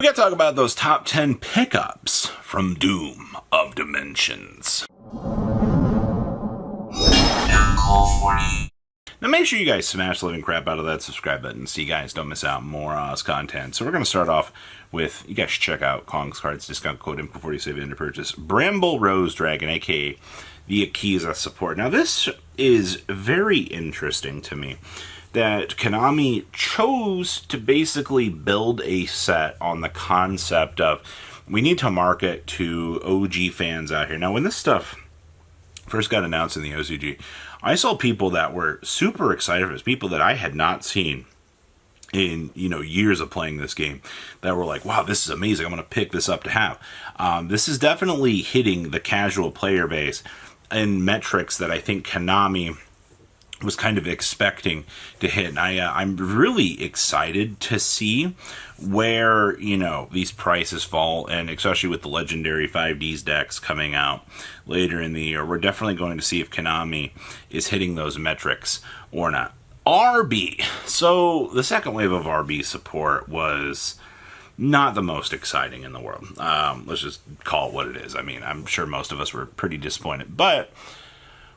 We gotta talk about those top 10 pickups from Doom of Dimensions. Now make sure you guys smash the living crap out of that subscribe button so you guys don't miss out on more content. So we're going to start off with, you guys check out Kong's Cards, discount code IMCO40 save into purchase, Bramble Rose Dragon, aka the Akiza support. Now this is very interesting to me, that Konami chose to basically build a set on the concept of, we need to market to OG fans out here. Now when this stuff first got announced in the OCG, I saw people that were super excited for this, people that I had not seen in, years of playing this game, that were like, wow, this is amazing, I'm going to pick this up to have. This is definitely hitting the casual player base in metrics that I think Konami was kind of expecting to hit. And I'm really excited to see where, these prices fall, and especially with the legendary 5Ds decks coming out later in the year, we're definitely going to see if Konami is hitting those metrics or not. RB. So the second wave of RB support was not the most exciting in the world. Let's just call it what it is. I mean, I'm sure most of us were pretty disappointed, but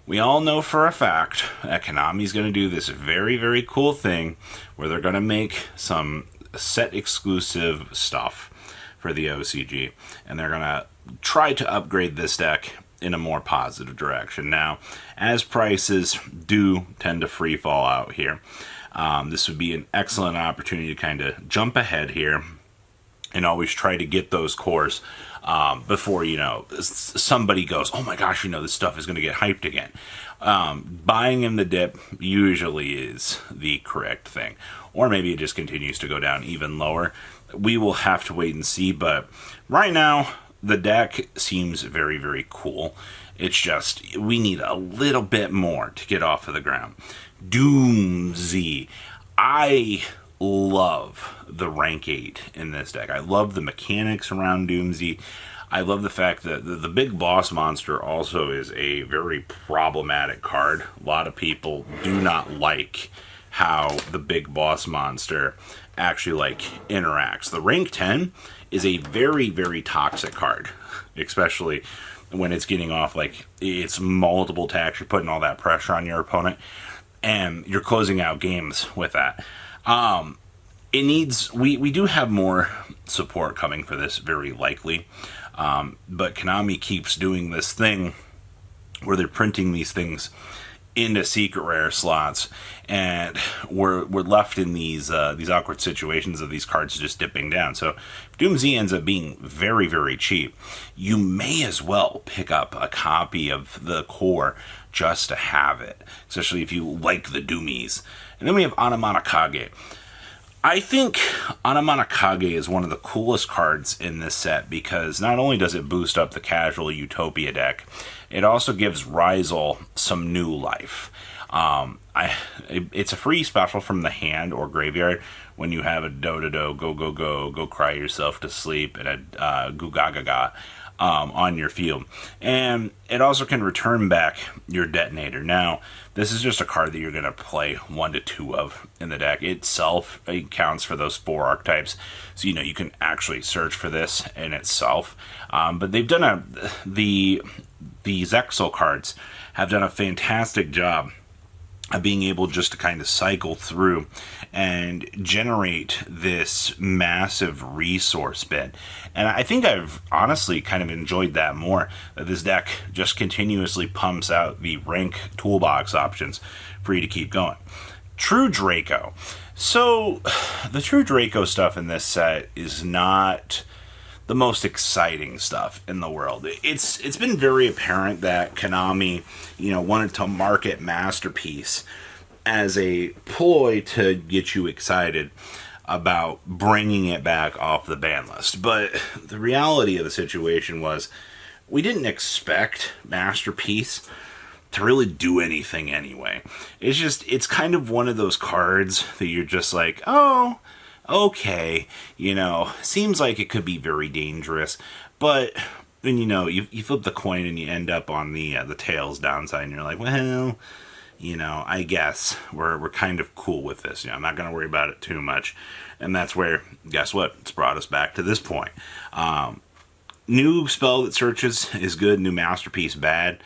we all know for a fact that Konami's going to do this very, very cool thing where they're going to make some set exclusive stuff for the OCG, and they're going to try to upgrade this deck in a more positive direction. Now, as prices do tend to free fall out here, this would be an excellent opportunity to kind of jump ahead here and always try to get those cores before, somebody goes, oh my gosh, this stuff is going to get hyped again. Buying in the dip usually is the correct thing. Or maybe it just continues to go down even lower. We will have to wait and see, but right now, the deck seems very, very cool. It's just, we need a little bit more to get off of the ground. Doomsy. I love the rank 8 in this deck. I love the mechanics around Doomsy. I love the fact that the big boss monster also is a very problematic card. A lot of people do not like how the big boss monster actually interacts. The rank 10 is a very, very toxic card, especially when it's getting off it's multiple attacks. You're putting all that pressure on your opponent, and you're closing out games with that. It needs, we do have more support coming for this, very likely, but Konami keeps doing this thing where they're printing these things into secret rare slots, and we're left in these awkward situations of these cards just dipping down. So if Doomsy ends up being very, very cheap, you may as well pick up a copy of the core just to have it, especially if you like the Doomies. And then we have Onomatokage. I think Onomatokage is one of the coolest cards in this set because not only does it boost up the casual Utopia deck, it also gives Rizal some new life. It's a free special from the hand or graveyard when you have a Do-Do-Do, go cry yourself to sleep, and a Goo-Ga-Ga-Ga on your field. And it also can return back your detonator. Now, this is just a card that you're going to play 1 to 2 of in the deck. Itself, it counts for those 4 archetypes. So, you can actually search for this in itself. But they've done the Zexal cards have done a fantastic job of being able just to kind of cycle through and generate this massive resource bin. And I think I've honestly kind of enjoyed that more, that this deck just continuously pumps out the rank toolbox options for you to keep going. True Draco. So, the True Draco stuff in this set is not the most exciting stuff in the world. It's been very apparent that Konami, wanted to market Masterpiece as a ploy to get you excited about bringing it back off the ban list. But the reality of the situation was we didn't expect Masterpiece to really do anything anyway. It's kind of one of those cards that you're just like, oh, okay, seems like it could be very dangerous, but then you flip the coin and you end up on the tails downside, and you're like, well, I guess we're kind of cool with this. I'm not going to worry about it too much. And that's where, guess what? It's brought us back to this point. New spell that searches is good. New masterpiece, bad.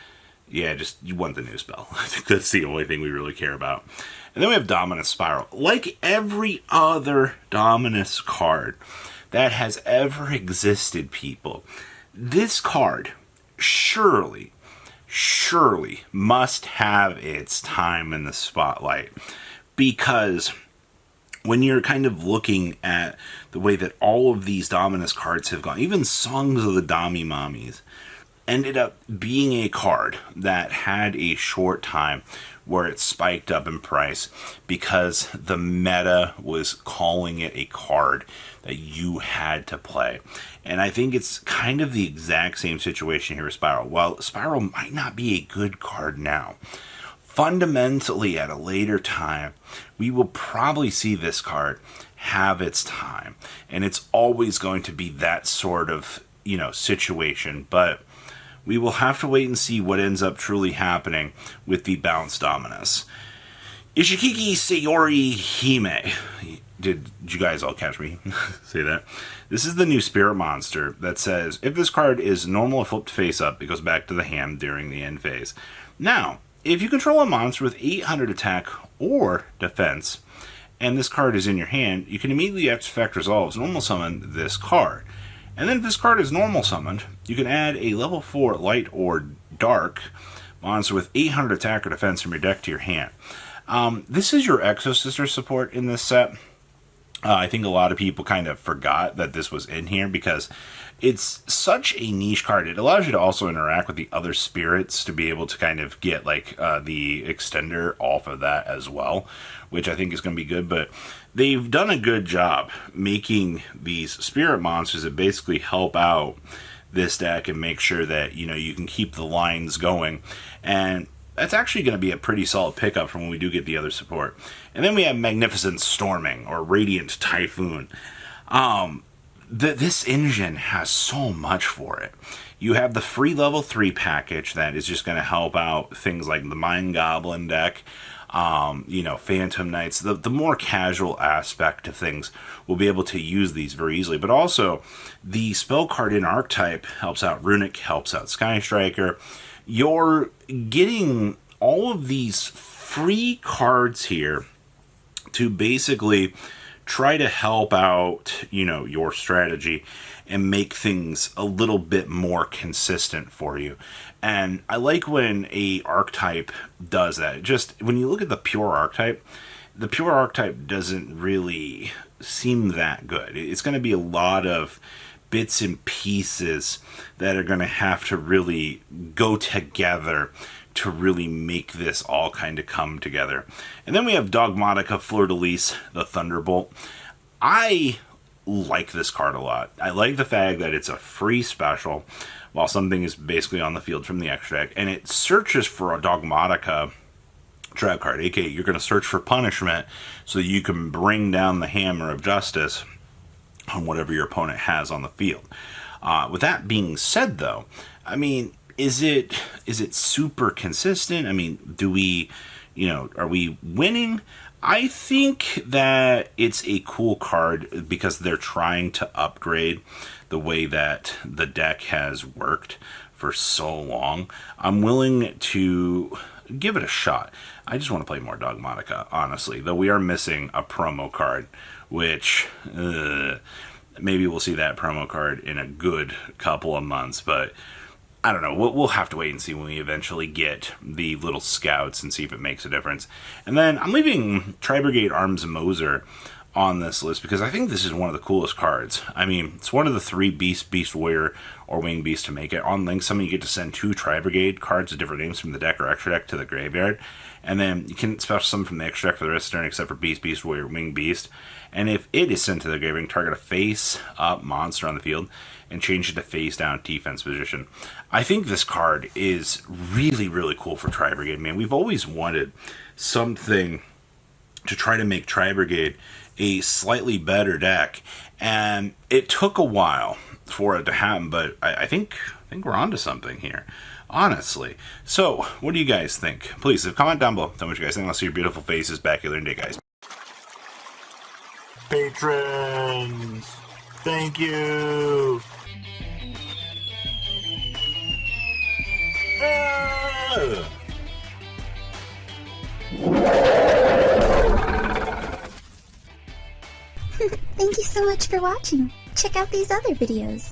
Yeah, just you want the new spell. I think that's the only thing we really care about. And then we have Dominus Spiral. Like every other Dominus card that has ever existed, people, this card surely must have its time in the spotlight. Because when you're kind of looking at the way that all of these Dominus cards have gone, even Songs of the Dami Mommies ended up being a card that had a short time where it spiked up in price because the meta was calling it a card that you had to play. And I think it's kind of the exact same situation here with Spiral. While Spiral might not be a good card now, fundamentally at a later time, we will probably see this card have its time. And it's always going to be that sort of, situation. But we will have to wait and see what ends up truly happening with the Balanced Dominus. Ichiki Sayori-Hime. Did you guys all catch me say that? This is the new spirit monster that says, if this card is normal or flipped face up, it goes back to the hand during the end phase. Now, if you control a monster with 800 attack or defense, and this card is in your hand, you can immediately, after effect resolves, normal summon this card. And then if this card is normal summoned, you can add a level 4 light or dark monster with 800 attack or defense from your deck to your hand. This is your Exosister support in this set. I think a lot of people kind of forgot that this was in here because it's such a niche card. It allows you to also interact with the other spirits to be able to kind of get the extender off of that as well, which I think is going to be good. But they've done a good job making these spirit monsters that basically help out this deck and make sure that you can keep the lines going. And that's actually going to be a pretty solid pickup from when we do get the other support. And then we have Magnificent Storming, or Radiant Typhoon. This engine has so much for it. You have the free level 3 package that is just going to help out things like the Mind Goblin deck, Phantom Knights. The more casual aspect of things will be able to use these very easily. But also, the spell card in Archetype helps out Runic, helps out Sky Striker. You're getting all of these free cards here to basically try to help out, your strategy and make things a little bit more consistent for you. And I like when a archetype does that. Just when you look at the pure archetype doesn't really seem that good. It's going to be a lot of bits and pieces that are going to have to really go together to really make this all kind of come together. And then we have Dogmatika Fleurdelis, the Thunderbolt. I like this card a lot. I like the fact that it's a free special while something is basically on the field from the extra deck, and it searches for a Dogmatika trap card, aka you're going to search for punishment so you can bring down the hammer of justice on whatever your opponent has on the field. With that being said, though, is it super consistent? Do we, are we winning? I think that it's a cool card because they're trying to upgrade the way that the deck has worked for so long. I'm willing to give it a shot. I just want to play more Dogmatika, honestly, though we are missing a promo card, which maybe we'll see that promo card in a good couple of months, but I don't know. We'll have to wait and see when we eventually get the little scouts and see if it makes a difference. And then I'm leaving Tri-Brigade Arms Moser on this list because I think this is one of the coolest cards. It's one of the 3 Beast Warrior, or Wing Beast to make it. On Link Summon, you get to send 2 Tri-Brigade cards with different names from the deck or extra deck to the graveyard. And then you can special summon from the extra deck for the rest of the turn except for Beast Warrior, Wing Beast. And if it is sent to the graveyard, target a face-up monster on the field and change it to face-down defense position. I think this card is really, really cool for Tri-Brigade, man. We've always wanted something to try to make Tri-Brigade a slightly better deck, and it took a while for it to happen, but I think we're onto something here, honestly. So, what do you guys think? Please, comment down below. Tell me what you guys think. I'll see your beautiful faces back here in day, guys. Patrons! Thank you! Thank you so much for watching. Check out these other videos.